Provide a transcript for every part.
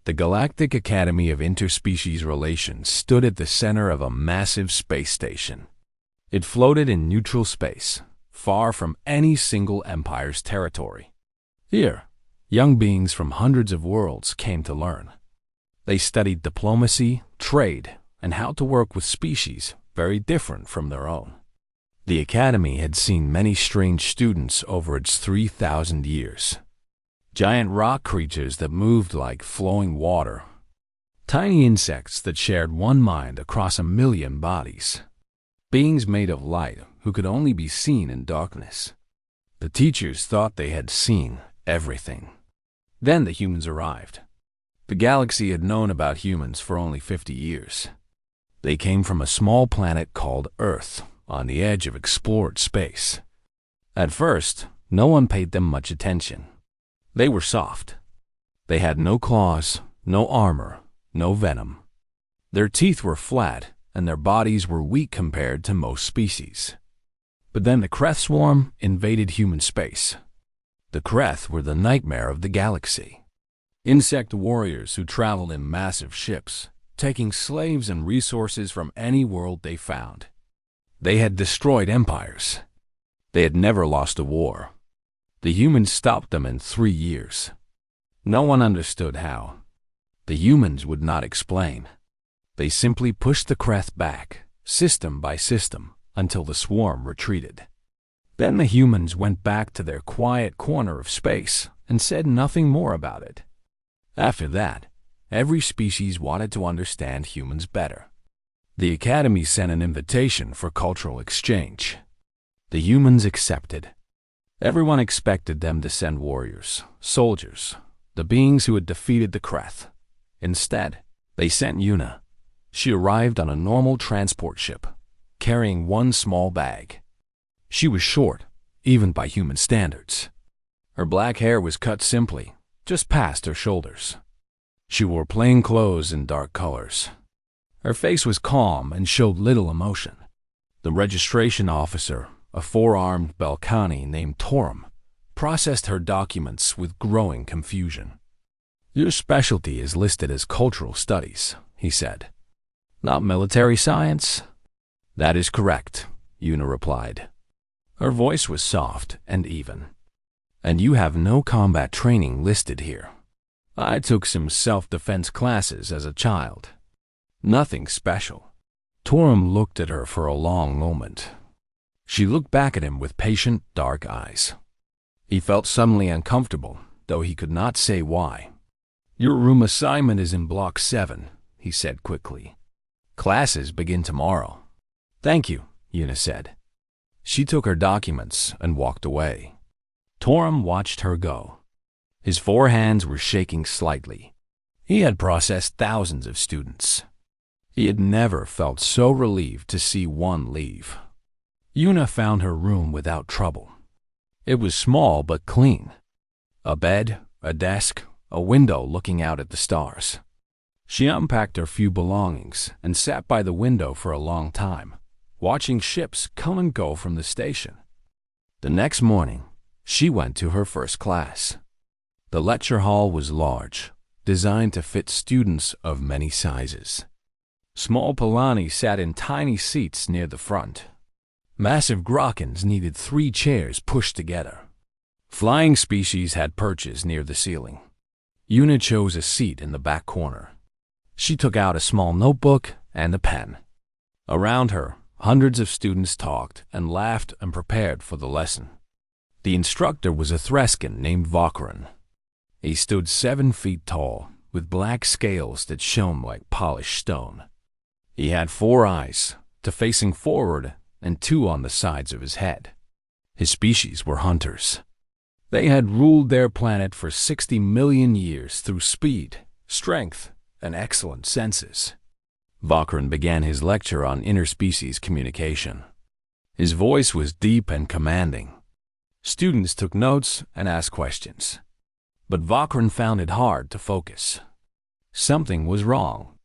The Galactic Academy of Interspecies Relations stood at the center of a massive space station. It floated in neutral space, far from any single empire's territory. Here, young beings from hundreds of worlds came to learn. They studied diplomacy, trade, and how to work with species very different from their own. The Academy had seen many strange students over its 3,000 years. Giant rock creatures that moved like flowing water. Tiny insects that shared one mind across 1,000,000 bodies. Beings made of light who could only be seen in darkness. The teachers thought they had seen everything. Then the humans arrived. The galaxy had known about humans for only 50 years. They came from a small planet called Earth, on the edge of explored space. At first, no one paid them much attention. They were soft. They had no claws, no armor, no venom. Their teeth were flat, and their bodies were weak compared to most species. But then the Kreth swarm invaded human space. The Kreth were the nightmare of the galaxy. Insect warriors who traveled in massive ships, taking slaves and resources from any world they found. They had destroyed empires. They had never lost a war. The humans stopped them in 3 years. No one understood how. The humans would not explain. They simply pushed the Kreth back, system by system, until the swarm retreated. Then the humans went back to their quiet corner of space and said nothing more about it. After that, every species wanted to understand humans better. The Academy sent an invitation for cultural exchange. The humans accepted. Everyone expected them to send warriors, soldiers, the beings who had defeated the Kreth. Instead, they sent Yuna. She arrived on a normal transport ship, carrying one small bag. She was short, even by human standards. Her black hair was cut simply, just past her shoulders. She wore plain clothes in dark colors. Her face was calm and showed little emotion. The registration officer, a 4-armed Belkani named Torum, processed her documents with growing confusion. "Your specialty is listed as cultural studies," he said. "Not military science?" "That is correct," Yuna replied. Her voice was soft and even. "And you have no combat training listed here." "I took some self-defense classes as a child. Nothing special." Torum looked at her for a long moment. She looked back at him with patient, dark eyes. He felt suddenly uncomfortable, though he could not say why. "Your room assignment is in Block 7, he said quickly. "Classes begin tomorrow." "Thank you," Yuna said. She took her documents and walked away. Torum watched her go. His 4 hands were shaking slightly. He had processed thousands of students. He had never felt so relieved to see one leave. Yuna found her room without trouble. It was small but clean. A bed, a desk, a window looking out at the stars. She unpacked her few belongings and sat by the window for a long time, watching ships come and go from the station. The next morning, she went to her first class. The lecture hall was large, designed to fit students of many sizes. Small Polani sat in tiny seats near the front. Massive Grokkins needed 3 chairs pushed together. Flying species had perches near the ceiling. Yuna chose a seat in the back corner. She took out a small notebook and a pen. Around her, hundreds of students talked and laughed and prepared for the lesson. The instructor was a Threskin named Vokran. He stood 7 feet tall, with black scales that shone like polished stone. He had 4 eyes, 2 facing forward and 2 on the sides of his head. His species were hunters. They had ruled their planet for 60 million years through speed, strength, and excellent senses. Vokran began his lecture on interspecies communication. His voice was deep and commanding. Students took notes and asked questions. But Vokran found it hard to focus. Something was wrong.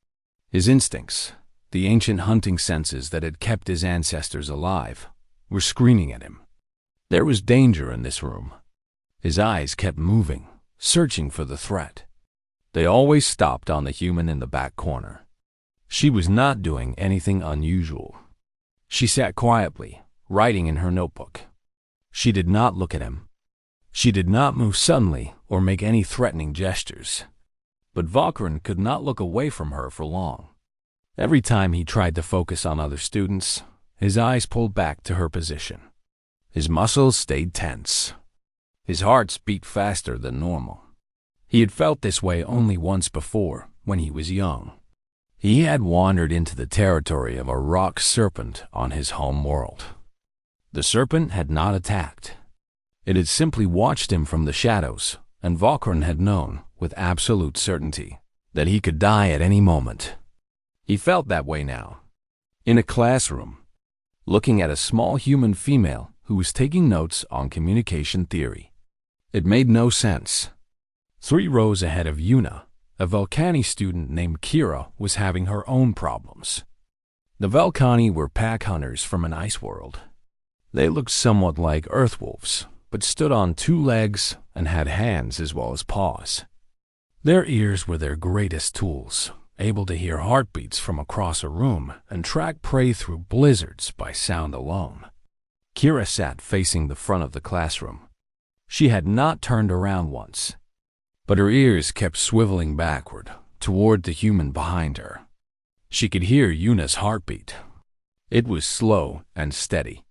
His instincts, the ancient hunting senses that had kept his ancestors alive, were screaming at him. There was danger in this room. His eyes kept moving, searching for the threat. They always stopped on the human in the back corner. She was not doing anything unusual. She sat quietly, writing in her notebook. She did not look at him. She did not move suddenly or make any threatening gestures. But Valkyrin could not look away from her for long. Every time he tried to focus on other students, his eyes pulled back to her position. His muscles stayed tense. His heart beat faster than normal. He had felt this way only once before, when he was young. He had wandered into the territory of a rock serpent on his home world. The serpent had not attacked. It had simply watched him from the shadows, and Valkyrin had known, with absolute certainty, that he could die at any moment. He felt that way now. In a classroom, looking at a small human female who was taking notes on communication theory. It made no sense. 3 rows ahead of Yuna, a Volcani student named Kira was having her own problems. The Volcani were pack hunters from an ice world. They looked somewhat like earth wolves, but stood on 2 legs and had hands as well as paws. Their ears were their greatest tools, able to hear heartbeats from across a room and track prey through blizzards by sound alone. Kira sat facing the front of the classroom. She had not turned around once, but her ears kept swiveling backward toward the human behind her. She could hear Yuna's heartbeat. It was slow and steady,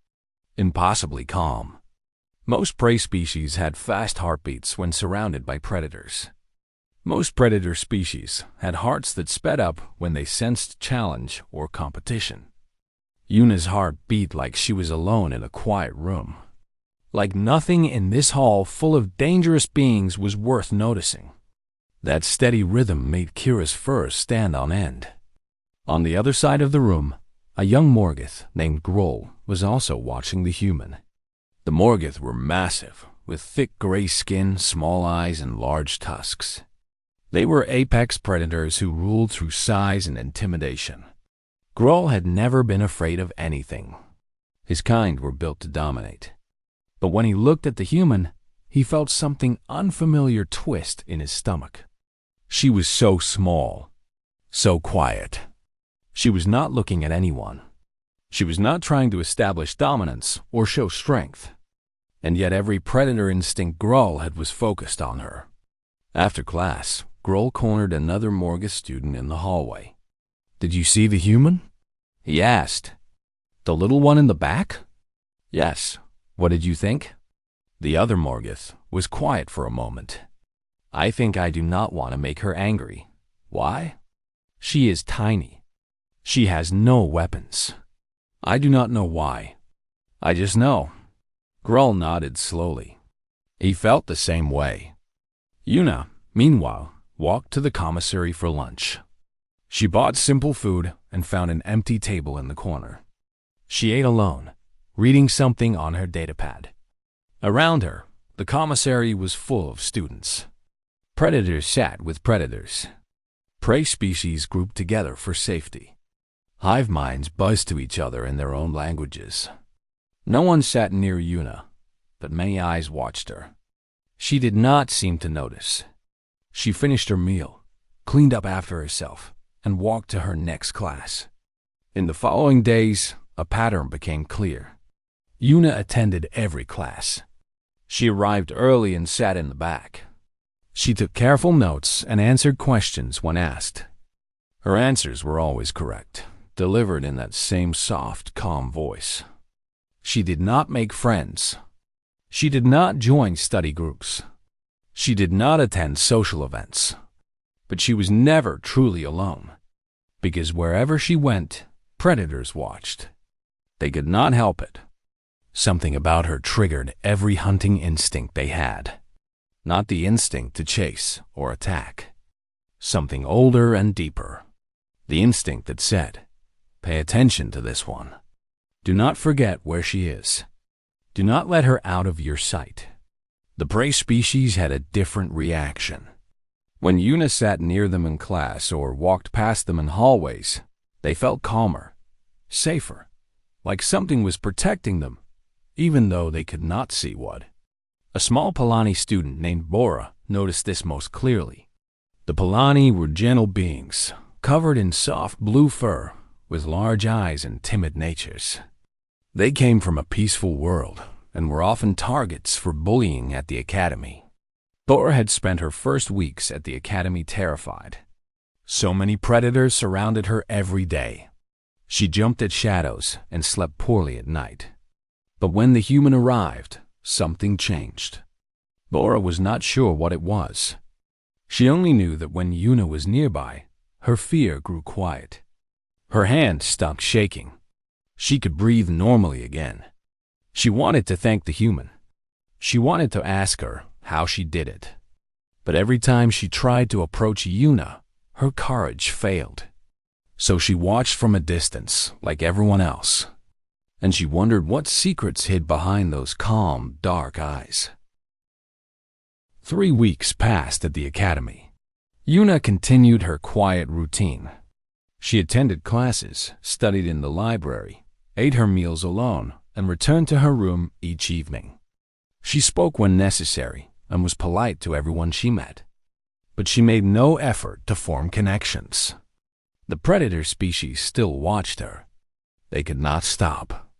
impossibly calm. Most prey species had fast heartbeats when surrounded by predators. Most predator species had hearts that sped up when they sensed challenge or competition. Yuna's heart beat like she was alone in a quiet room. Like nothing in this hall full of dangerous beings was worth noticing. That steady rhythm made Kira's fur stand on end. On the other side of the room, a young Morgoth named Groll was also watching the human. The Morgoth were massive, with thick gray skin, small eyes, and large tusks. They were apex predators who ruled through size and intimidation. Groll had never been afraid of anything. His kind were built to dominate. But when he looked at the human, he felt something unfamiliar twist in his stomach. She was so small, so quiet. She was not looking at anyone. She was not trying to establish dominance or show strength. And yet every predator instinct Groll had was focused on her. After class, Groll cornered another Morgoth student in the hallway. "Did you see the human?" he asked. "The little one in the back?" "Yes. What did you think?" The other Morgoth was quiet for a moment. "I think I do not want to make her angry. Why? She is tiny. She has no weapons. I do not know why. I just know." Groll nodded slowly. He felt the same way. Yuna, meanwhile, walked to the commissary for lunch. She bought simple food and found an empty table in the corner. She ate alone, reading something on her datapad. Around her, the commissary was full of students. Predators sat with predators. Prey species grouped together for safety. Hive minds buzzed to each other in their own languages. No one sat near Yuna, but many eyes watched her. She did not seem to notice. She finished her meal, cleaned up after herself, and walked to her next class. In the following days, a pattern became clear. Yuna attended every class. She arrived early and sat in the back. She took careful notes and answered questions when asked. Her answers were always correct, delivered in that same soft, calm voice. She did not make friends. She did not join study groups. She did not attend social events. But she was never truly alone, because wherever she went, predators watched. They could not help it. Something about her triggered every hunting instinct they had. Not the instinct to chase or attack. Something older and deeper. The instinct that said, "Pay attention to this one. Do not forget where she is. Do not let her out of your sight." The prey species had a different reaction. When Yuna sat near them in class or walked past them in hallways, they felt calmer, safer, like something was protecting them, even though they could not see what. A small Palani student named Bora noticed this most clearly. The Polani were gentle beings, covered in soft blue fur, with large eyes and timid natures. They came from a peaceful world and were often targets for bullying at the academy. Bora had spent her first weeks at the academy terrified. So many predators surrounded her every day. She jumped at shadows and slept poorly at night. But when the human arrived, something changed. Bora was not sure what it was. She only knew that when Yuna was nearby, her fear grew quiet. Her hand stopped shaking. She could breathe normally again. She wanted to thank the human. She wanted to ask her how she did it. But every time she tried to approach Yuna, her courage failed. So she watched from a distance, like everyone else. And she wondered what secrets hid behind those calm, dark eyes. 3 weeks passed at the academy. Yuna continued her quiet routine. She attended classes, studied in the library, ate her meals alone, and returned to her room each evening. She spoke when necessary and was polite to everyone she met. But she made no effort to form connections. The predator species still watched her. They could not stop.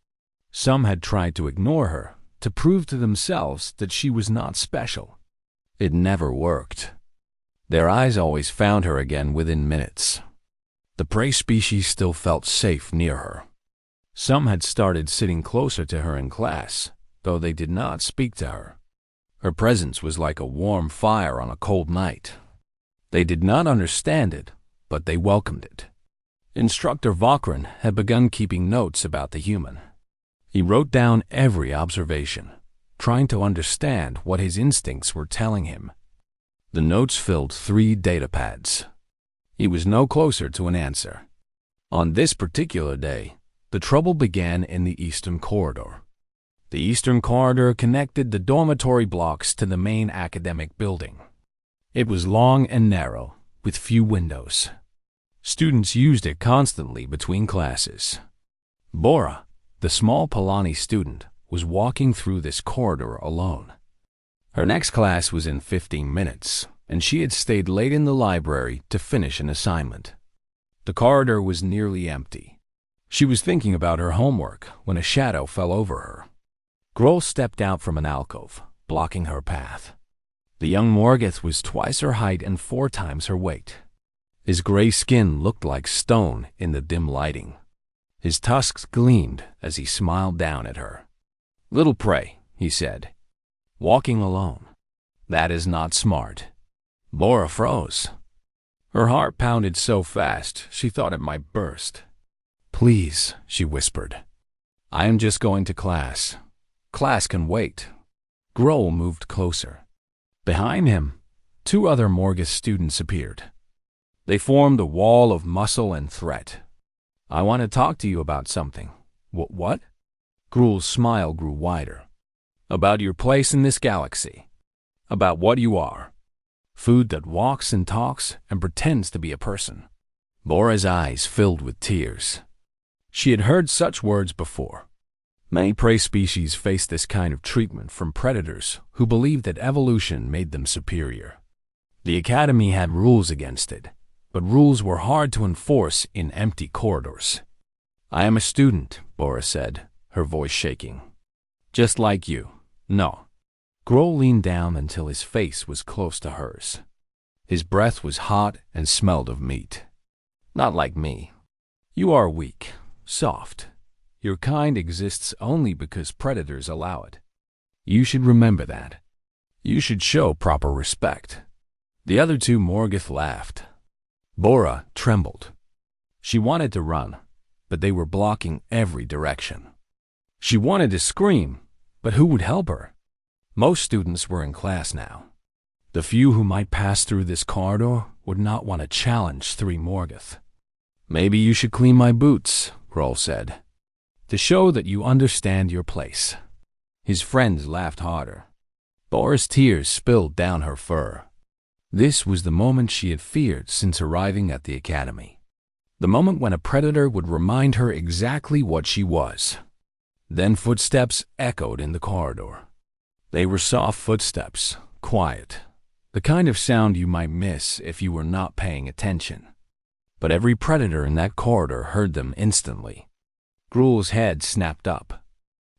Some had tried to ignore her, to prove to themselves that she was not special. It never worked. Their eyes always found her again within minutes. The prey species still felt safe near her. Some had started sitting closer to her in class, though they did not speak to her. Her presence was like a warm fire on a cold night. They did not understand it, but they welcomed it. Instructor Vokran had begun keeping notes about the human. He wrote down every observation, trying to understand what his instincts were telling him. The notes filled 3 data pads. He was no closer to an answer. On this particular day, the trouble began in the Eastern Corridor. The Eastern Corridor connected the dormitory blocks to the main academic building. It was long and narrow, with few windows. Students used it constantly between classes. Bora, the small Polani student, was walking through this corridor alone. Her next class was in 15 minutes, and she had stayed late in the library to finish an assignment. The corridor was nearly empty. She was thinking about her homework when a shadow fell over her. Grohl stepped out from an alcove, blocking her path. The young Morgoth was twice her height and 4 times her weight. His gray skin looked like stone in the dim lighting. His tusks gleamed as he smiled down at her. "Little prey," he said. "Walking alone. That is not smart." Bora froze. Her heart pounded so fast she thought it might burst. "Please," she whispered. "I am just going to class. Class can wait." Grohl moved closer. Behind him, 2 other Morgoth students appeared. They formed a wall of muscle and threat. "I want to talk to you about something." What? Grohl's smile grew wider. "About your place in this galaxy. About what you are. Food that walks and talks and pretends to be a person." Bora's eyes filled with tears. She had heard such words before. Many prey species face this kind of treatment from predators who believed that evolution made them superior. The academy had rules against it, but rules were hard to enforce in empty corridors. "I am a student," Bora said, her voice shaking. "Just like you." "No." Grohl leaned down until his face was close to hers. His breath was hot and smelled of meat. "Not like me. You are weak, soft. Your kind exists only because predators allow it. You should remember that. You should show proper respect." The other 2 Morgoth laughed. Bora trembled. She wanted to run, but they were blocking every direction. She wanted to scream, but who would help her? Most students were in class now. The few who might pass through this corridor would not want to challenge 3 Morgoth. "Maybe you should clean my boots," Grohl said, "to show that you understand your place." His friends laughed harder. Bora's tears spilled down her fur. This was the moment she had feared since arriving at the academy. The moment when a predator would remind her exactly what she was. Then footsteps echoed in the corridor. They were soft footsteps, quiet. The kind of sound you might miss if you were not paying attention. But every predator in that corridor heard them instantly. Gruel's head snapped up.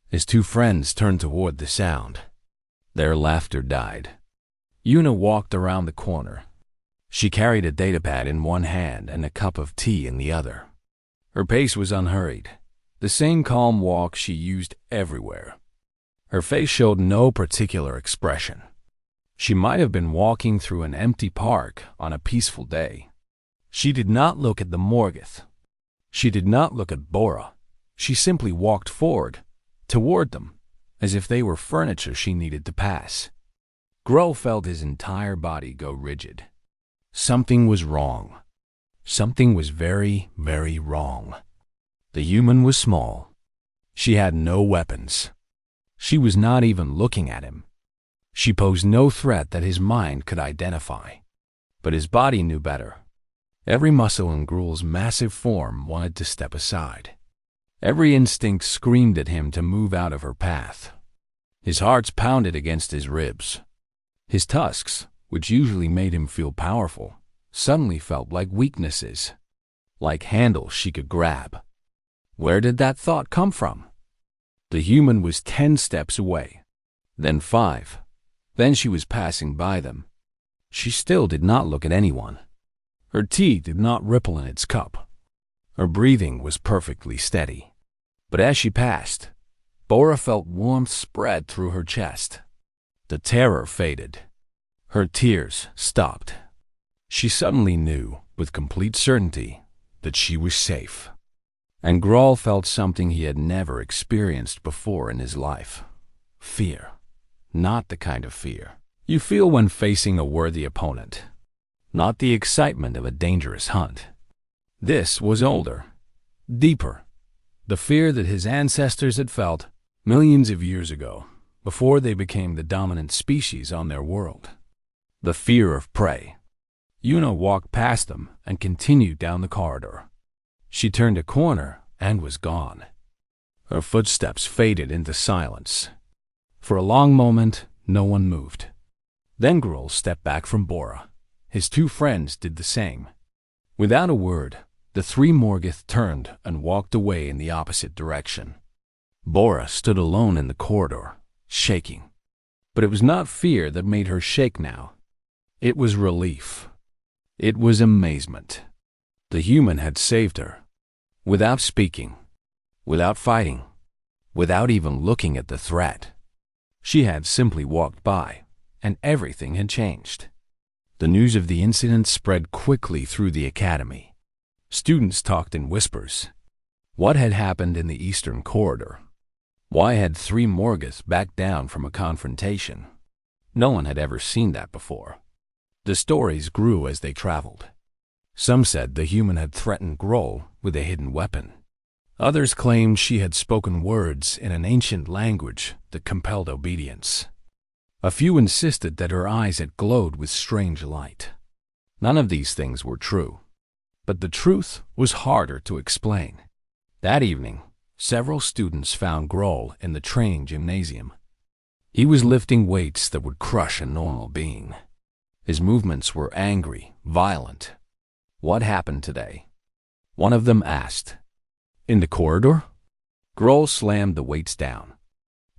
His two friends turned toward the sound. Their laughter died. Una walked around the corner. She carried a datapad in one hand and a cup of tea in the other. Her pace was unhurried, the same calm walk she used everywhere. Her face showed no particular expression. She might have been walking through an empty park on a peaceful day. She did not look at the Morgoth. She did not look at Bora. She simply walked forward, toward them, as if they were furniture she needed to pass. Gruel felt his entire body go rigid. Something was wrong. Something was very, very wrong. The human was small. She had no weapons. She was not even looking at him. She posed no threat that his mind could identify. But his body knew better. Every muscle in Gruel's massive form wanted to step aside. Every instinct screamed at him to move out of her path. His heart pounded against his ribs. His tusks, which usually made him feel powerful, suddenly felt like weaknesses, like handles she could grab. Where did that thought come from? The human was 10 steps away, then 5. Then she was passing by them. She still did not look at anyone. Her tea did not ripple in its cup. Her breathing was perfectly steady. But as she passed, Bora felt warmth spread through her chest. The terror faded. Her tears stopped. She suddenly knew, with complete certainty, that she was safe. And Gruel felt something he had never experienced before in his life. Fear. Not the kind of fear you feel when facing a worthy opponent. Not the excitement of a dangerous hunt. This was older, deeper. The fear that his ancestors had felt millions of years ago, before they became the dominant species on their world. The fear of prey. Una walked past them and continued down the corridor. She turned a corner and was gone. Her footsteps faded into silence. For a long moment, no one moved. Then Gruel stepped back from Bora. His two friends did the same. Without a word, the 3 Morgoth turned and walked away in the opposite direction. Bora stood alone in the corridor, shaking. But it was not fear that made her shake now. It was relief. It was amazement. The human had saved her. Without speaking, without fighting, without even looking at the threat. She had simply walked by, and everything had changed. The news of the incident spread quickly through the academy. Students talked in whispers. What had happened in the eastern corridor? Why had 3 Morgoths backed down from a confrontation? No one had ever seen that before. The stories grew as they traveled. Some said the human had threatened Gruel with a hidden weapon. Others claimed she had spoken words in an ancient language that compelled obedience. A few insisted that her eyes had glowed with strange light. None of these things were true. But the truth was harder to explain. That evening, several students found Gruel in the training gymnasium. He was lifting weights that would crush a normal being. His movements were angry, violent. What happened today? One of them asked. In the corridor? Gruel slammed the weights down.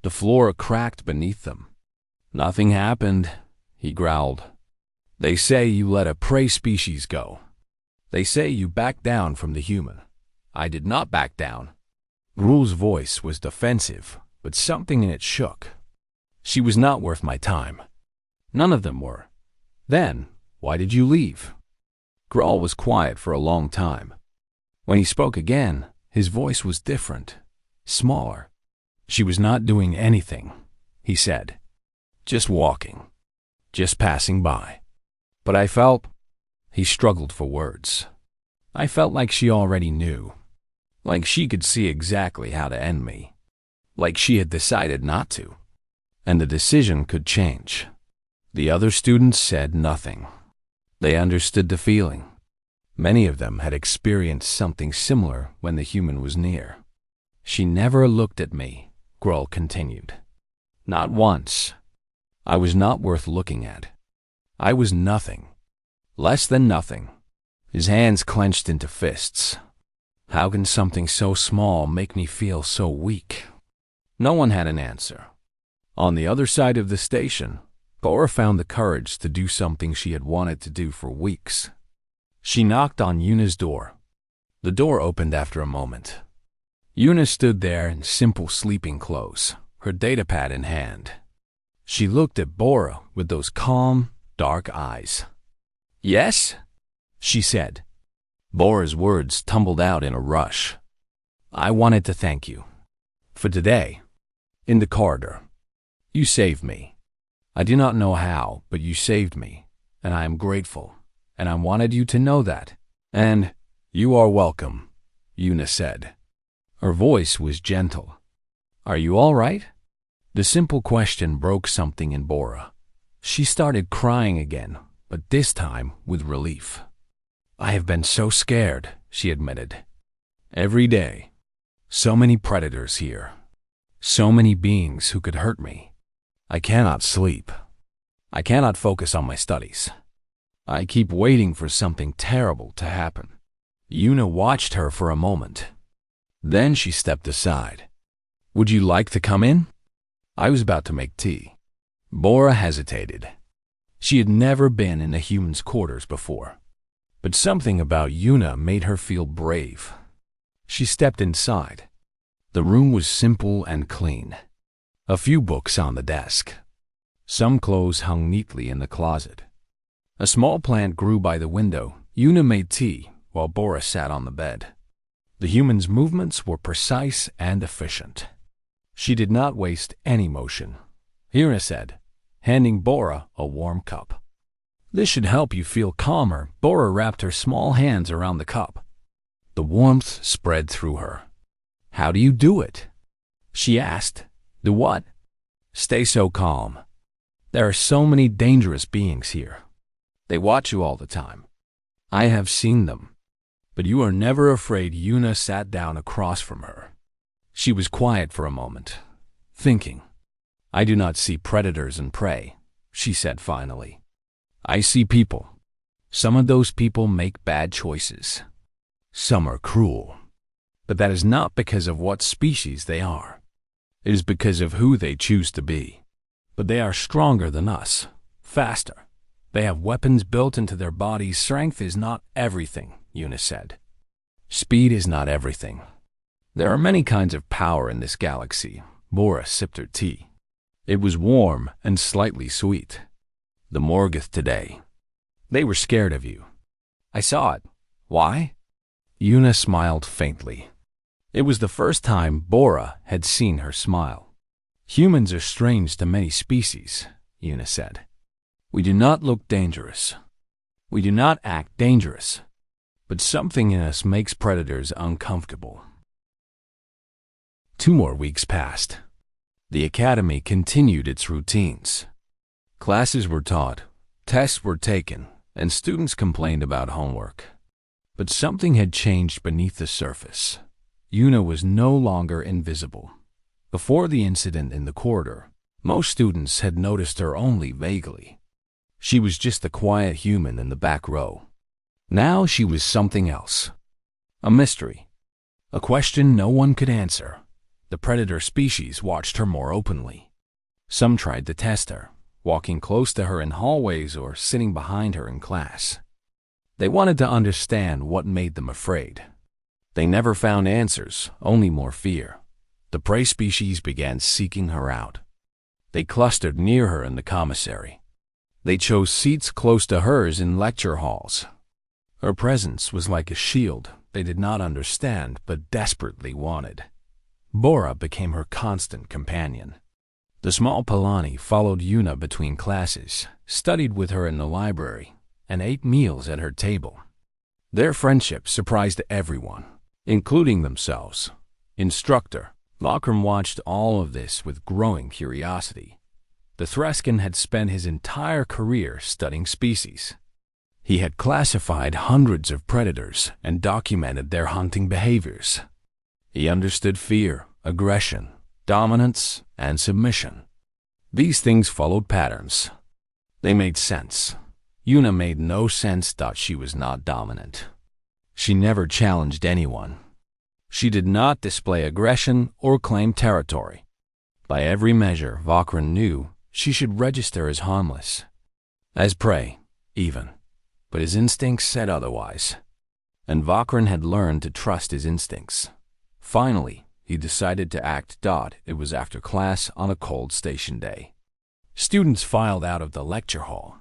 The floor cracked beneath them. Nothing happened, he growled. They say you let a prey species go. They say you backed down from the human. I did not back down. Gruel's voice was defensive, but something in it shook. She was not worth my time. None of them were. Then, why did you leave? Gruel was quiet for a long time. When he spoke again, his voice was different, smaller. She was not doing anything, he said. Just walking. Just passing by. But I felt... He struggled for words. I felt like she already knew. Like she could see exactly how to end me. Like she had decided not to. And the decision could change. The other students said nothing. They understood the feeling. Many of them had experienced something similar when the human was near. She never looked at me, Gruel continued. Not once. I was not worth looking at. I was nothing. Less than nothing. His hands clenched into fists. How can something so small make me feel so weak? No one had an answer. On the other side of the station, Bora found the courage to do something she had wanted to do for weeks. She knocked on Yuna's door. The door opened after a moment. Yuna stood there in simple sleeping clothes, her datapad in hand. She looked at Bora with those calm, dark eyes. "Yes?" she said. Bora's words tumbled out in a rush. "I wanted to thank you. For today, in the corridor, you saved me. I do not know how, but you saved me, and I am grateful, and I wanted you to know that. And you are welcome," Yuna said. Her voice was gentle. "Are you all right?" The simple question broke something in Bora. She started crying again, but this time with relief. "I have been so scared," she admitted. "Every day. So many predators here. So many beings who could hurt me. I cannot sleep. I cannot focus on my studies. I keep waiting for something terrible to happen." Yuna watched her for a moment. Then she stepped aside. "Would you like to come in?" I was about to make tea. Bora hesitated. She had never been in a human's quarters before. But something about Yuna made her feel brave. She stepped inside. The room was simple and clean. A few books on the desk. Some clothes hung neatly in the closet. A small plant grew by the window. Yuna made tea while Bora sat on the bed. The human's movements were precise and efficient. She did not waste any motion. Yuna said, handing Bora a warm cup. "This should help you feel calmer." Bora wrapped her small hands around the cup. The warmth spread through her. "How do you do it?" she asked. "Do what?" "Stay so calm. There are so many dangerous beings here. They watch you all the time. I have seen them. But you are never afraid." Yuna sat down across from her. She was quiet for a moment, thinking. "I do not see predators and prey," she said finally. "I see people. Some of those people make bad choices. Some are cruel. But that is not because of what species they are. It is because of who they choose to be. But they are stronger than us, faster. They have weapons built into their bodies. Strength is not everything," Yuna said. "Speed is not everything. There are many kinds of power in this galaxy." Bora sipped her tea. It was warm and slightly sweet. "The Morgoth today. They were scared of you. I saw it. Why?" Yuna smiled faintly. It was the first time Bora had seen her smile. "Humans are strange to many species," Yuna said. "We do not look dangerous. We do not act dangerous. But something in us makes predators uncomfortable." 2 more weeks passed. The academy continued its routines. Classes were taught, tests were taken, and students complained about homework. But something had changed beneath the surface. Yuna was no longer invisible. Before the incident in the corridor, most students had noticed her only vaguely. She was just a quiet human in the back row. Now she was something else. A mystery. A question no one could answer. The predator species watched her more openly. Some tried to test her, walking close to her in hallways or sitting behind her in class. They wanted to understand what made them afraid. They never found answers, only more fear. The prey species began seeking her out. They clustered near her in the commissary. They chose seats close to hers in lecture halls. Her presence was like a shield they did not understand but desperately wanted. Bora became her constant companion. The small Palani followed Yuna between classes, studied with her in the library, and ate meals at her table. Their friendship surprised everyone, including themselves. Instructor Lockram watched all of this with growing curiosity. The Threskin had spent his entire career studying species. He had classified hundreds of predators and documented their hunting behaviors. He understood fear, aggression, dominance, and submission. These things followed patterns. They made sense. Yuna made no sense that she was not dominant. She never challenged anyone. She did not display aggression or claim territory. By every measure, Vakran knew she should register as harmless, as prey, even. But his instincts said otherwise. And Vakran had learned to trust his instincts. Finally, he decided to act. It was after class on a cold station day. Students filed out of the lecture hall,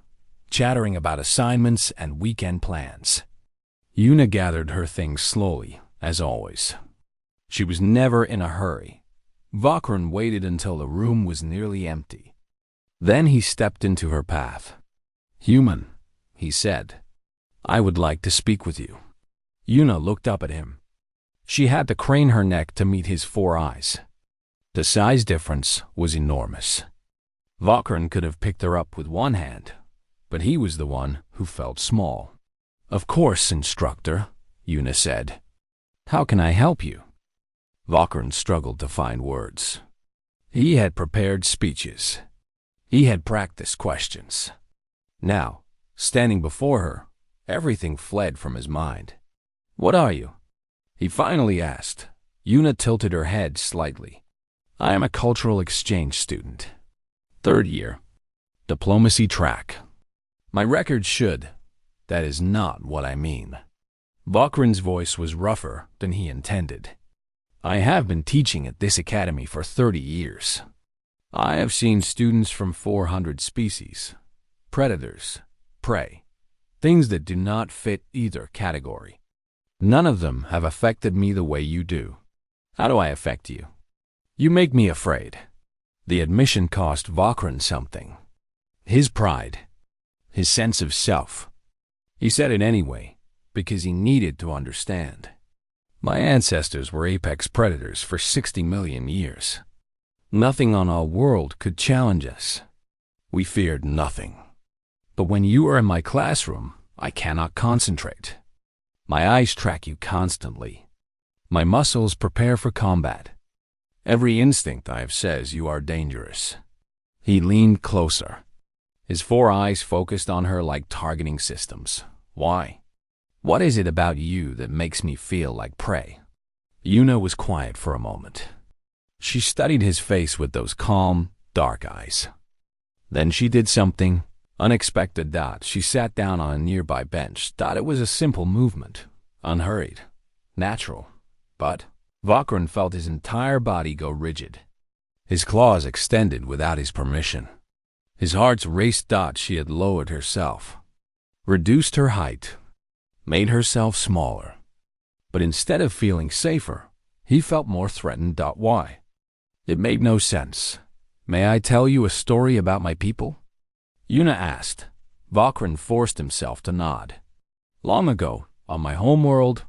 chattering about assignments and weekend plans. Yuna gathered her things slowly, as always. She was never in a hurry. Vakran waited until the room was nearly empty. Then he stepped into her path. "Human," he said, "I would like to speak with you." Yuna looked up at him. She had to crane her neck to meet his 4 eyes. The size difference was enormous. Vakran could have picked her up with one hand, but he was the one who felt small. "Of course, instructor," Yuna said. "How can I help you?" Vakran struggled to find words. He had prepared speeches. He had practiced questions. Now, standing before her, everything fled from his mind. "What are you?" he finally asked. Yuna tilted her head slightly. "I am a cultural exchange student. 3rd year. Diplomacy track. My record should. That is not what I mean." Vakran's voice was rougher than he intended. "I have been teaching at this academy for 30 years. I have seen students from 400 species. Predators, prey, things that do not fit either category. None of them have affected me the way you do. How do I affect you? You make me afraid." The admission cost Vakran something. His pride, his sense of self. He said it anyway, because he needed to understand. "My ancestors were apex predators for 60 million years. Nothing on our world could challenge us. We feared nothing. But when you are in my classroom, I cannot concentrate. My eyes track you constantly. My muscles prepare for combat. Every instinct I have says you are dangerous." He leaned closer. His 4 eyes focused on her like targeting systems. "Why? What is it about you that makes me feel like prey?" Yuna was quiet for a moment. She studied his face with those calm, dark eyes. Then she did something unexpected. She sat down on a nearby bench. It was a simple movement, unhurried, natural. But Vakran felt his entire body go rigid. His claws extended without his permission. His heart raced. She had lowered herself, reduced her height, made herself smaller. But instead of feeling safer, he felt more threatened. Why? It made no sense. "May I tell you a story about my people?" Yuna asked. Vakran forced himself to nod. "Long ago, on my homeworld,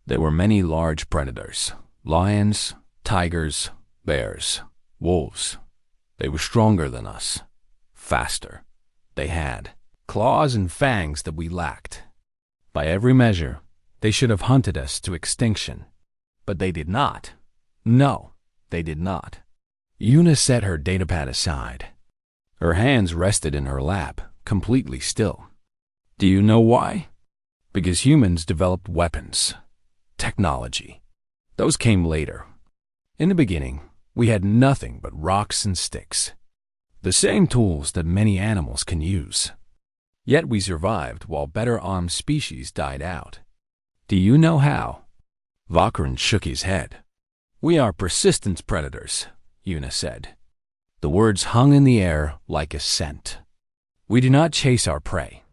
there were many large predators. Lions, tigers, bears, wolves. They were stronger than us, faster. They had claws and fangs that we lacked. By every measure, they should have hunted us to extinction. But they did not. No, they did not." Yuna set her datapad aside. Her hands rested in her lap, completely still. "Do you know why? Because humans developed weapons, technology. Those came later. In the beginning, we had nothing but rocks and sticks. The same tools that many animals can use. Yet we survived while better armed species died out. Do you know how?" Vakran shook his head. "We are persistence predators," Yuna said. The words hung in the air like a scent. "We do not chase our prey.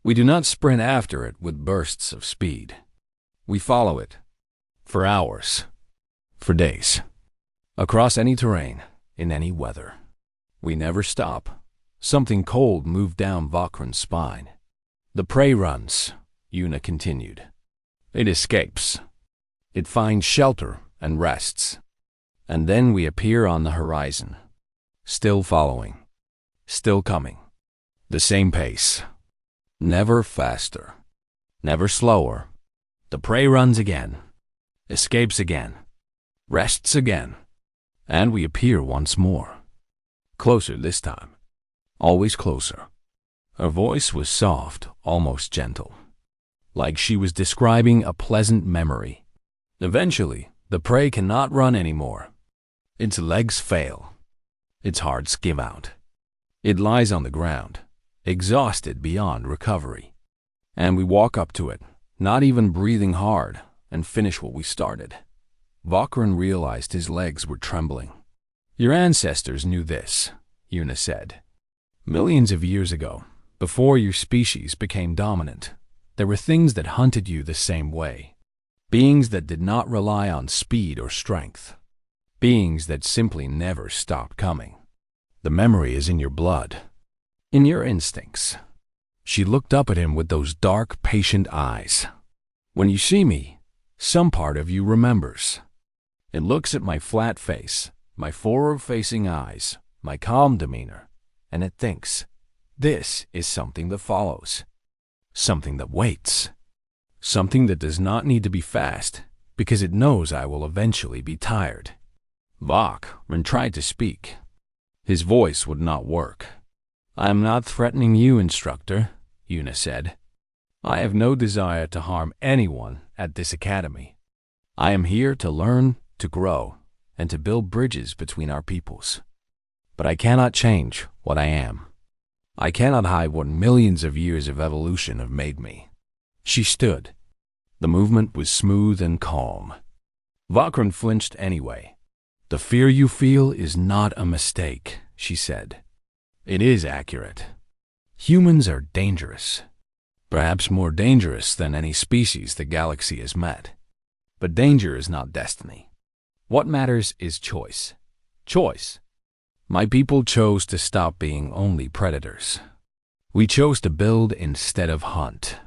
We do not sprint after it with bursts of speed. We follow it. For hours. For days. Across any terrain, in any weather. We never stop." Something cold moved down Vakran's spine. "The prey runs," Yuna continued. "It escapes. It finds shelter and rests. And then we appear on the horizon. Still following. Still coming. The same pace. Never faster. Never slower. The prey runs again. Escapes again. Rests again. And we appear once more. Closer this time. Always closer. Her voice was soft, almost gentle, like she was describing a pleasant memory. Eventually, the prey cannot run anymore. Its legs fail. Its hearts give out. It lies on the ground, exhausted beyond recovery. And we walk up to it, not even breathing hard, and finish what we started. Vakran realized his legs were trembling. Your ancestors knew this, Una said. Millions of years ago, before your species became dominant, there were things that hunted you the same way. Beings that did not rely on speed or strength. Beings that simply never stopped coming. The memory is in your blood, in your instincts. She looked up at him with those dark, patient eyes. When you see me, some part of you remembers. It looks at my flat face, my forward-facing eyes, my calm demeanor, and it thinks, this is something that follows. Something that waits. Something that does not need to be fast, because it knows I will eventually be tired. Vakran tried to speak. His voice would not work. I am not threatening you, instructor, Una said. I have no desire to harm anyone at this academy. I am here to learn, to grow, and to build bridges between our peoples. But I cannot change what I am. I cannot hide what millions of years of evolution have made me. She stood. The movement was smooth and calm. Vakran flinched anyway. The fear you feel is not a mistake, she said. It is accurate. Humans are dangerous. Perhaps more dangerous than any species the galaxy has met. But danger is not destiny. What matters is choice. Choice. My people chose to stop being only predators. We chose to build instead of hunt.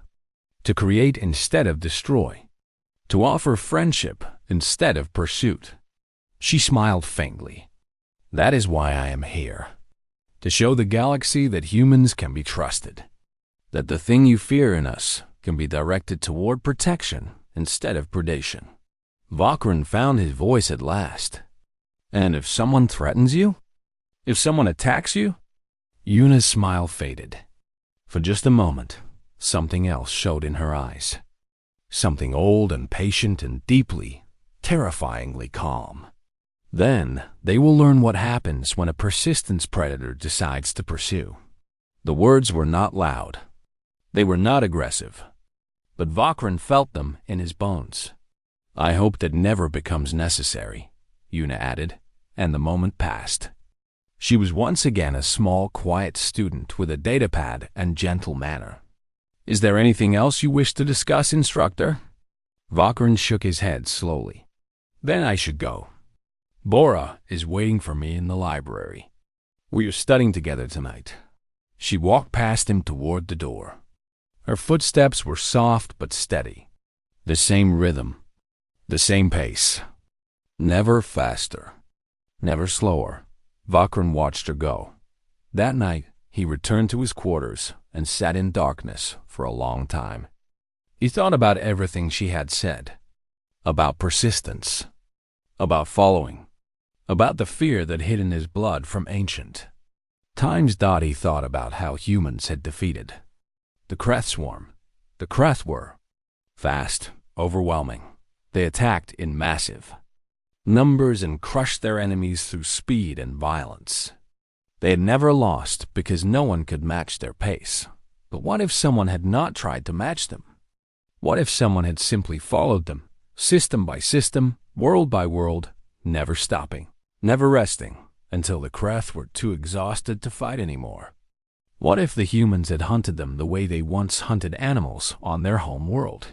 To create instead of destroy. To offer friendship instead of pursuit. She smiled faintly. That is why I am here. To show the galaxy that humans can be trusted. That the thing you fear in us can be directed toward protection instead of predation. Vakran found his voice at last. And if someone threatens you? If someone attacks you? Una's smile faded. For just a moment, something else showed in her eyes. Something old and patient and deeply, terrifyingly calm. Then, they will learn what happens when a persistence predator decides to pursue. The words were not loud. They were not aggressive. But Vakran felt them in his bones. I hope that never becomes necessary, Una added, and the moment passed. She was once again a small, quiet student with a datapad and gentle manner. Is there anything else you wish to discuss, instructor? Vakran shook his head slowly. Then I should go. Bora is waiting for me in the library. We are studying together tonight. She walked past him toward the door. Her footsteps were soft but steady. The same rhythm. The same pace. Never faster. Never slower. Vakran watched her go. That night, he returned to his quarters and sat in darkness for a long time. He thought about everything she had said. About persistence. About following. About the fear that hid in his blood from ancient. Times he thought about how humans had defeated. The Kreth swarm. The Kreth were fast, overwhelming. They attacked in massive numbers and crushed their enemies through speed and violence. They had never lost because no one could match their pace. But what if someone had not tried to match them? What if someone had simply followed them, system by system, world by world, never stopping, never resting, until the Kreth were too exhausted to fight anymore? What if the humans had hunted them the way they once hunted animals on their home world?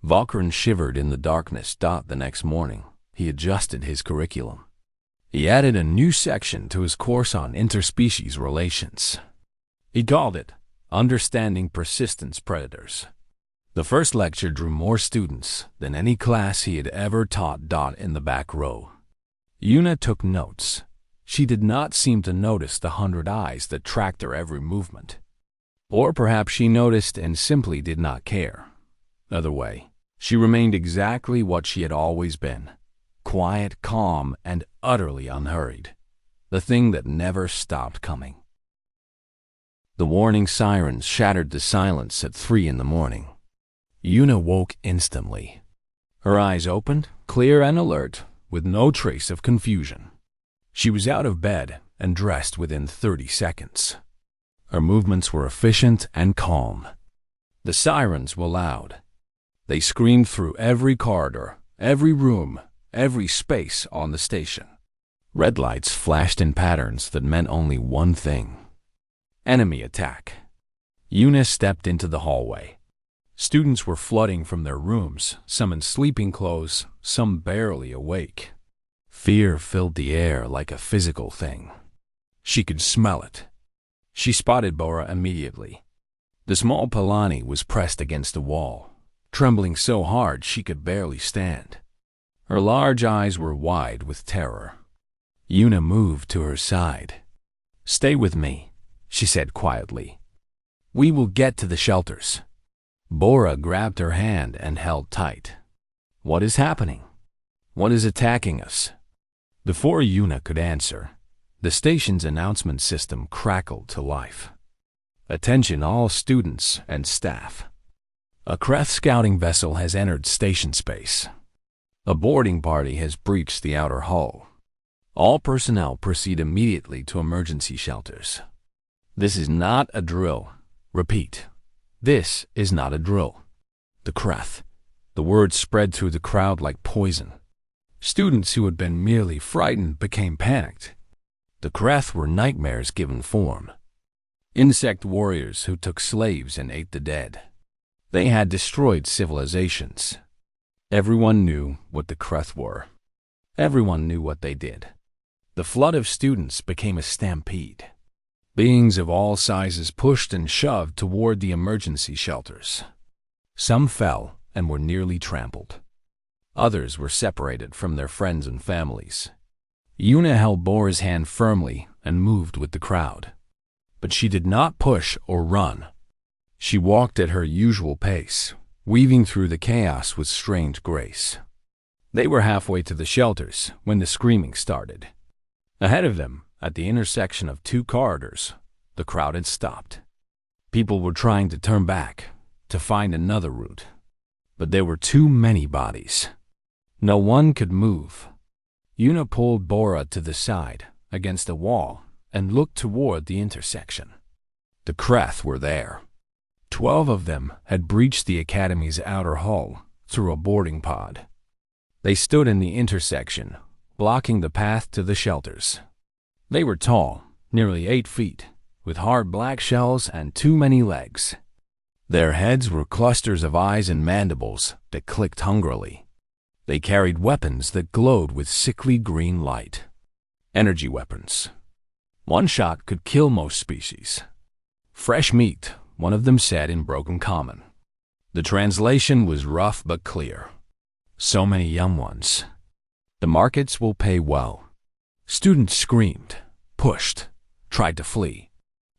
Vakran shivered in the darkness. The next morning, he adjusted his curriculum. He added a new section to his course on interspecies relations. He called it Understanding Persistence Predators. The first lecture drew more students than any class he had ever taught. In the back row, Una took notes. She did not seem to notice the 100 eyes that tracked her every movement. Or perhaps she noticed and simply did not care. Either way, she remained exactly what she had always been. Quiet, calm, and utterly unhurried. The thing that never stopped coming. The warning sirens shattered the silence at 3 in the morning. Yuna woke instantly. Her eyes opened, clear and alert, with no trace of confusion. She was out of bed and dressed within 30 seconds. Her movements were efficient and calm. The sirens were loud. They screamed through every corridor, every room, every space on the station. Red lights flashed in patterns that meant only one thing: enemy attack. Yuna stepped into the hallway. Students were flooding from their rooms, some in sleeping clothes, some barely awake. Fear filled the air like a physical thing. She could smell it. She spotted Bora immediately. The small Palani was pressed against the wall, trembling so hard she could barely stand. Her large eyes were wide with terror. Yuna moved to her side. "Stay with me," she said quietly. "We will get to the shelters." Bora grabbed her hand and held tight. "What is happening? What is attacking us?" Before Yuna could answer, the station's announcement system crackled to life. "Attention all students and staff. A Kreth scouting vessel has entered station space. A boarding party has breached the outer hull. All personnel proceed immediately to emergency shelters. This is not a drill. Repeat, this is not a drill." The Kreth. The word spread through the crowd like poison. Students who had been merely frightened became panicked. The Kreth were nightmares given form. Insect warriors who took slaves and ate the dead. They had destroyed civilizations. Everyone knew what the Kreth were. Everyone knew what they did. The flood of students became a stampede. Beings of all sizes pushed and shoved toward the emergency shelters. Some fell and were nearly trampled. Others were separated from their friends and families. Yuna held Bora's hand firmly and moved with the crowd. But she did not push or run. She walked at her usual pace, weaving through the chaos with strange grace. They were halfway to the shelters when the screaming started. Ahead of them, at the intersection of 2 corridors, the crowd had stopped. People were trying to turn back, to find another route. But there were too many bodies. No one could move. Yuna pulled Bora to the side, against a wall, and looked toward the intersection. The Kreth were there. 12 of them had breached the Academy's outer hull through a boarding pod. They stood in the intersection, blocking the path to the shelters. They were tall, nearly 8 feet, with hard black shells and too many legs. Their heads were clusters of eyes and mandibles that clicked hungrily. They carried weapons that glowed with sickly green light. Energy weapons. One shot could kill most species. "Fresh meat," one of them said in broken common. The translation was rough but clear. "So many young ones. The markets will pay well." Students screamed, pushed, tried to flee.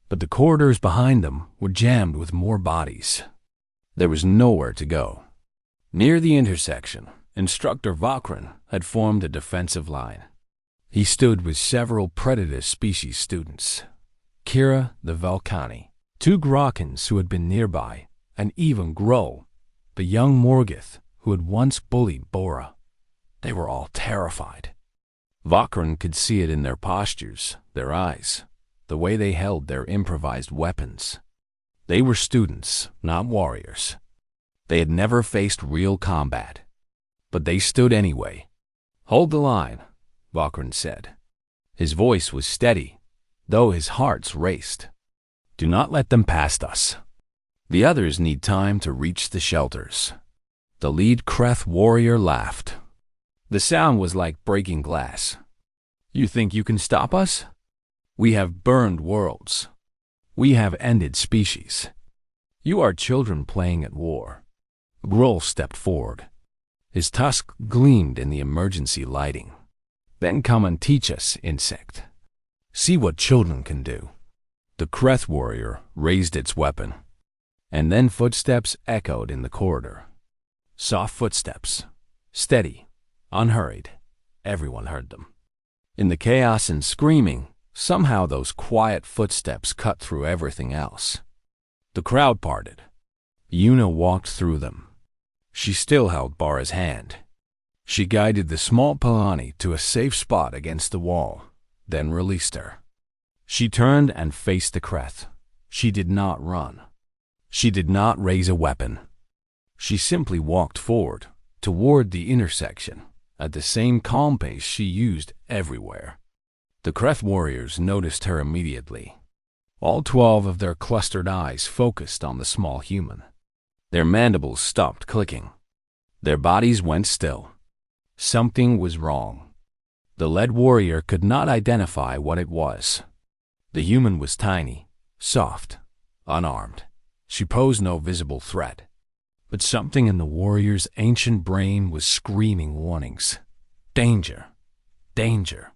But the corridors behind them were jammed with more bodies. There was nowhere to go. Near the intersection, Instructor Vakran had formed a defensive line. He stood with several predator species students. Kira the Valkani, 2 Grokkans who had been nearby, and even Grohl, the young Morgoth who had once bullied Bora. They were all terrified. Vakran could see it in their postures, their eyes, the way they held their improvised weapons. They were students, not warriors. They had never faced real combat. But they stood anyway. "Hold the line," Vakran said. His voice was steady, though his hearts raced. "Do not let them past us. The others need time to reach the shelters." The lead Kreth warrior laughed. The sound was like breaking glass. "You think you can stop us? We have burned worlds. We have ended species. You are children playing at war." Grohl stepped forward. His tusk gleamed in the emergency lighting. "Then come and teach us, insect. See what children can do." The Kreth warrior raised its weapon. And then footsteps echoed in the corridor. Soft footsteps, steady, unhurried. Everyone heard them. In the chaos and screaming, Somehow those quiet footsteps cut through everything else. The crowd parted. Yuna walked through them. She still held Bara's hand. She guided the small Palani to a safe spot against the wall, then released her. She turned and faced the Kreth. She did not run. She did not raise a weapon. She simply walked forward, toward the intersection, at the same calm pace she used everywhere. The Kreth warriors noticed her immediately. All 12 of their clustered eyes focused on the small human. Their mandibles stopped clicking. Their bodies went still. Something was wrong. The lead warrior could not identify what it was. The human was tiny, soft, unarmed. She posed no visible threat. But something in the warrior's ancient brain was screaming warnings. Danger. Danger.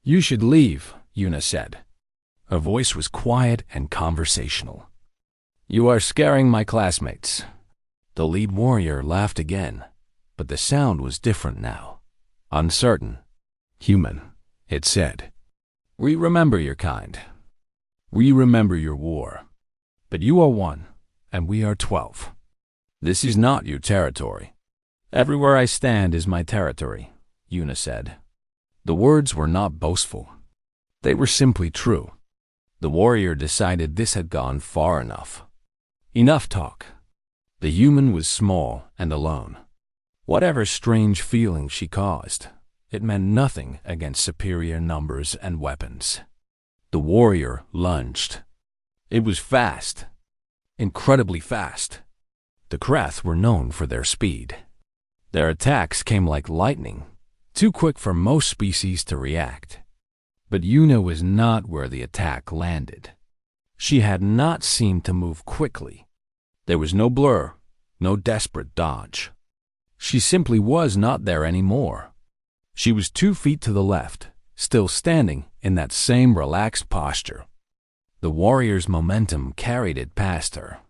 You should leave, Yuna said. Her voice was quiet and conversational. You are scaring my classmates. The lead warrior laughed again, but the sound was different now. Uncertain. Human, it said. We remember your kind. We remember your war. But you are 1, and we are 12. This is not your territory. Everywhere I stand is my territory, Yuna said. The words were not boastful. They were simply true. The warrior decided this had gone far enough. Enough talk. The human was small and alone. Whatever strange feeling she caused, it meant nothing against superior numbers and weapons. The warrior lunged. It was fast. Incredibly fast. The Kreth were known for their speed. Their attacks came like lightning, too quick for most species to react. But Yuna was not where the attack landed. She had not seemed to move quickly. There was no blur, no desperate dodge. She simply was not there anymore. She was 2 feet to the left, still standing in that same relaxed posture. The warrior's momentum carried it past her.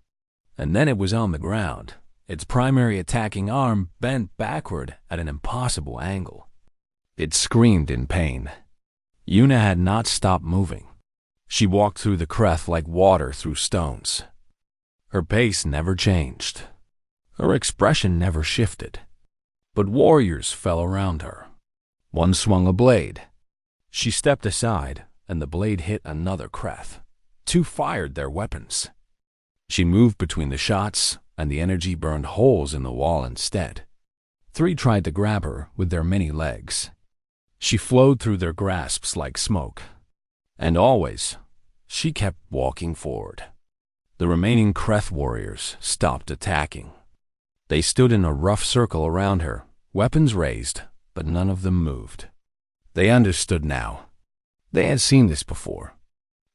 And then it was on the ground, its primary attacking arm bent backward at an impossible angle. It screamed in pain. Yuna had not stopped moving. She walked through the Kreth like water through stones. Her pace never changed. Her expression never shifted. But warriors fell around her. One swung a blade. She stepped aside, and the blade hit another Kreth. 2 fired their weapons. She moved between the shots, and the energy burned holes in the wall instead. 3 tried to grab her with their many legs. She flowed through their grasps like smoke. And always, she kept walking forward. The remaining Kreth warriors stopped attacking. They stood in a rough circle around her, weapons raised, but none of them moved. They understood now. They had seen this before.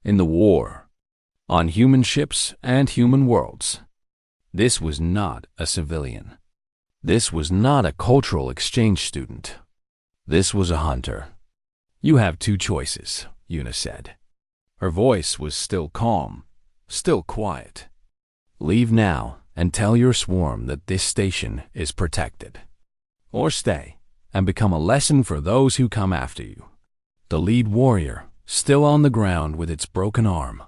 In the war. On human ships and human worlds. This was not a civilian. This was not a cultural exchange student. This was a hunter. You have 2 choices, Yuna said. Her voice was still calm, still quiet. Leave now and tell your swarm that this station is protected. Or stay and become a lesson for those who come after you. The lead warrior, still on the ground with its broken arm,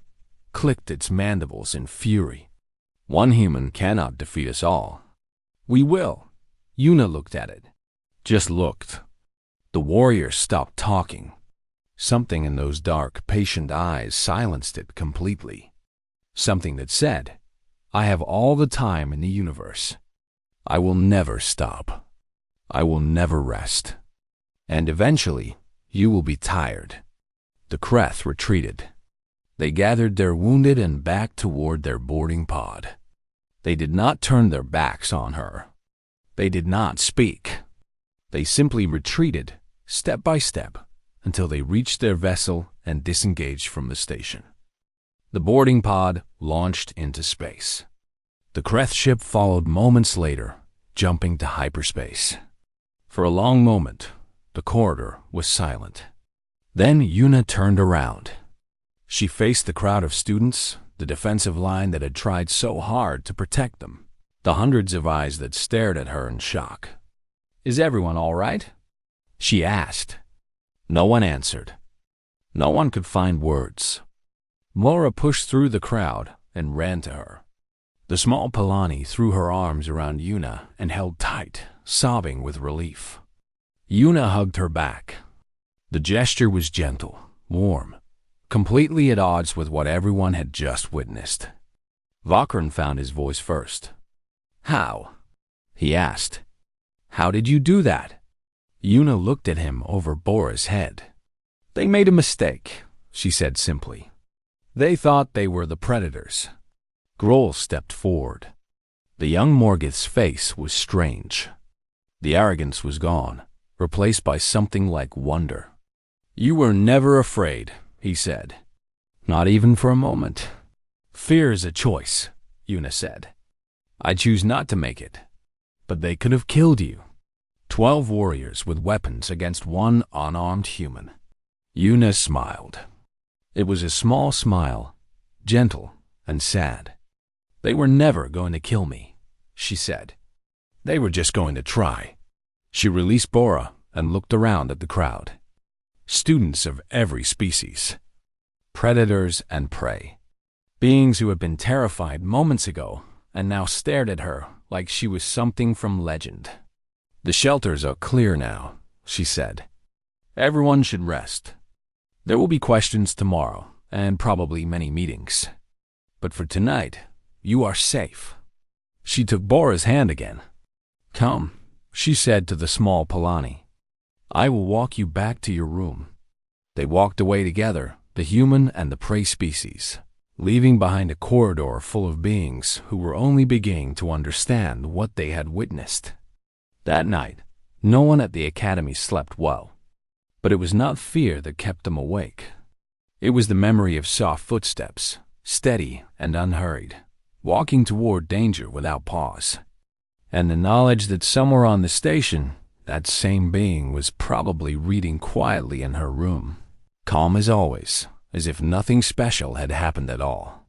clicked its mandibles in fury. One human cannot defeat us all. We will. Yuna looked at it. Just looked. The warrior stopped talking. Something in those dark, patient eyes silenced it completely. Something that said, I have all the time in the universe. I will never stop. I will never rest. And eventually, you will be tired. The Kreth retreated. They gathered their wounded and backed toward their boarding pod. They did not turn their backs on her. They did not speak. They simply retreated, step by step, until they reached their vessel and disengaged from the station. The boarding pod launched into space. The Kreth ship followed moments later, jumping to hyperspace. For a long moment, the corridor was silent. Then Yuna turned around. She faced the crowd of students, the defensive line that had tried so hard to protect them, the hundreds of eyes that stared at her in shock. Is everyone all right? She asked. No one answered. No one could find words. Laura pushed through the crowd and ran to her. The small Polani threw her arms around Una and held tight, sobbing with relief. Una hugged her back. The gesture was gentle, warm, completely at odds with what everyone had just witnessed. Vakran found his voice first. "How?" he asked. "How did you do that?" Una looked at him over Bora's head. "They made a mistake," she said simply. "They thought they were the predators." Grohl stepped forward. The young Morgoth's face was strange. The arrogance was gone, replaced by something like wonder. "You were never afraid," he said. "Not even for a moment." "Fear is a choice," Una said. "I choose not to make it. But they could have killed you. 12 warriors with weapons against one unarmed human." Una smiled. It was a small smile, gentle and sad. "They were never going to kill me," she said. "They were just going to try." She released Bora and looked around at the crowd. Students of every species. Predators and prey. Beings who had been terrified moments ago and now stared at her like she was something from legend. "The shelters are clear now," she said. "Everyone should rest. There will be questions tomorrow and probably many meetings. But for tonight, you are safe." She took Bora's hand again. "Come," she said to the small Polani. "I will walk you back to your room." They walked away together, the human and the prey species, leaving behind a corridor full of beings who were only beginning to understand what they had witnessed. That night, no one at the academy slept well. But it was not fear that kept them awake. It was the memory of soft footsteps, steady and unhurried, walking toward danger without pause. And the knowledge that somewhere on the station, that same being was probably reading quietly in her room, calm as always, as if nothing special had happened at all.